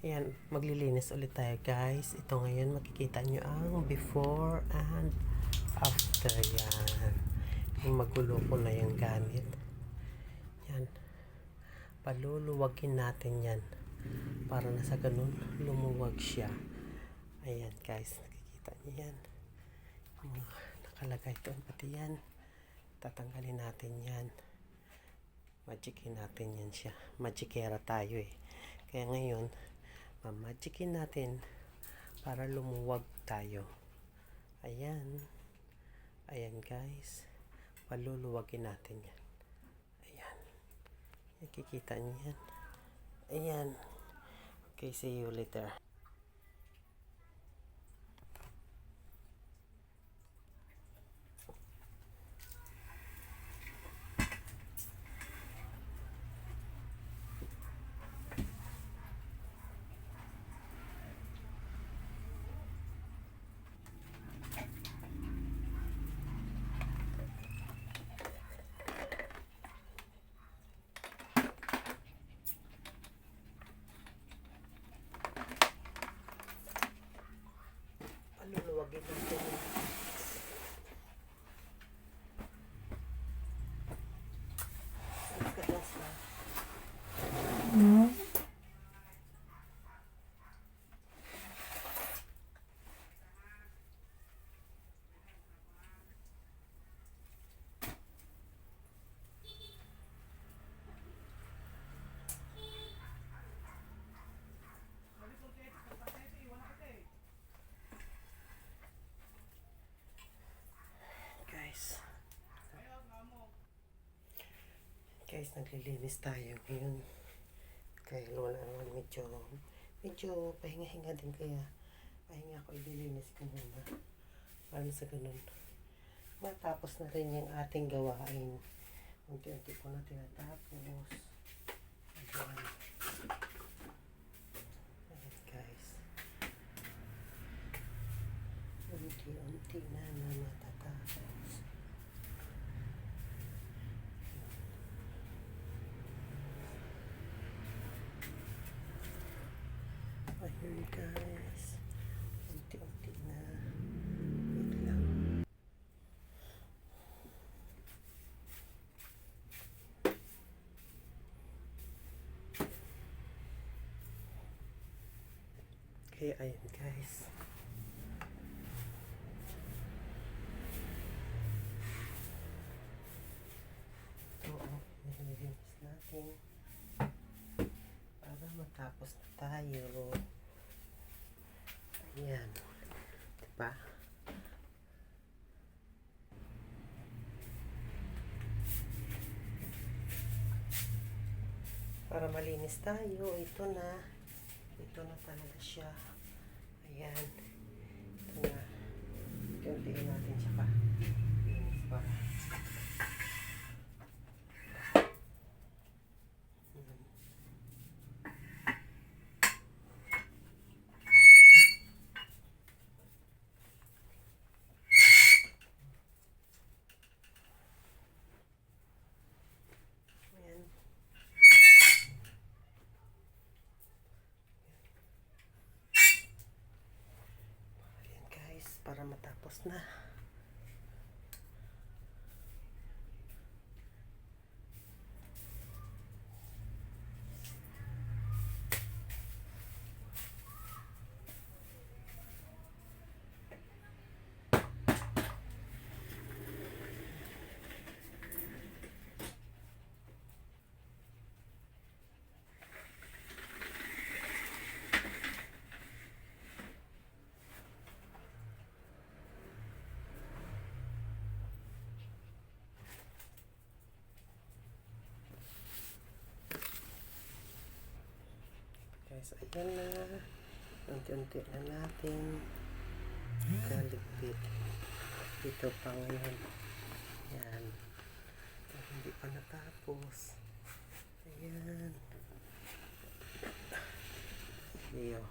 Ayan, maglilinis ulit tayo guys. Ito ngayon makikita nyo ang before and after. Yan. Yung magulo ko na yung gamit. Yan. Paluluwagin natin yan. Para na sa ganun, lumuwag siya. Ayan guys, nakikita nyo yan. Nakalagay doon pati yan. Tatanggalin natin yan. Magikin natin yan siya. Magikera tayo eh. Kaya ngayon, mamagikin natin para lumuwag tayo. Ayan. Ayan guys. Paluluwagin natin yan. Ayan. Nakikita niyo yan. Ayan. Okay, see you later. Paluluwagin natin yan. Guys, naglilinis tayo ngayon. Kaya wala naman medyo pahinga-hinga din, kaya pahinga ko, ililinis ko muna. Para sa ganun, matapos na rin yung ating gawain. Unti-unti ko na tinatapos. Ayan. Ayan guys. Unti-unti na matatapos. Ayun guys, unti-unti na. Wait lang. Okay, ayun guys. Oo, nililinis natin para matapos na tayo. Ayan. Diba? Para malinis tayo, ito na talaga siya. Ayan. Ito na. Kuntiin natin siya pa. Linis para. Para matapos na. Guys, ayan na. Unti-unti na natin kaligpit. Dito pa ngayon. Ayan. Hindi pa natapos. Ayan. Iyo.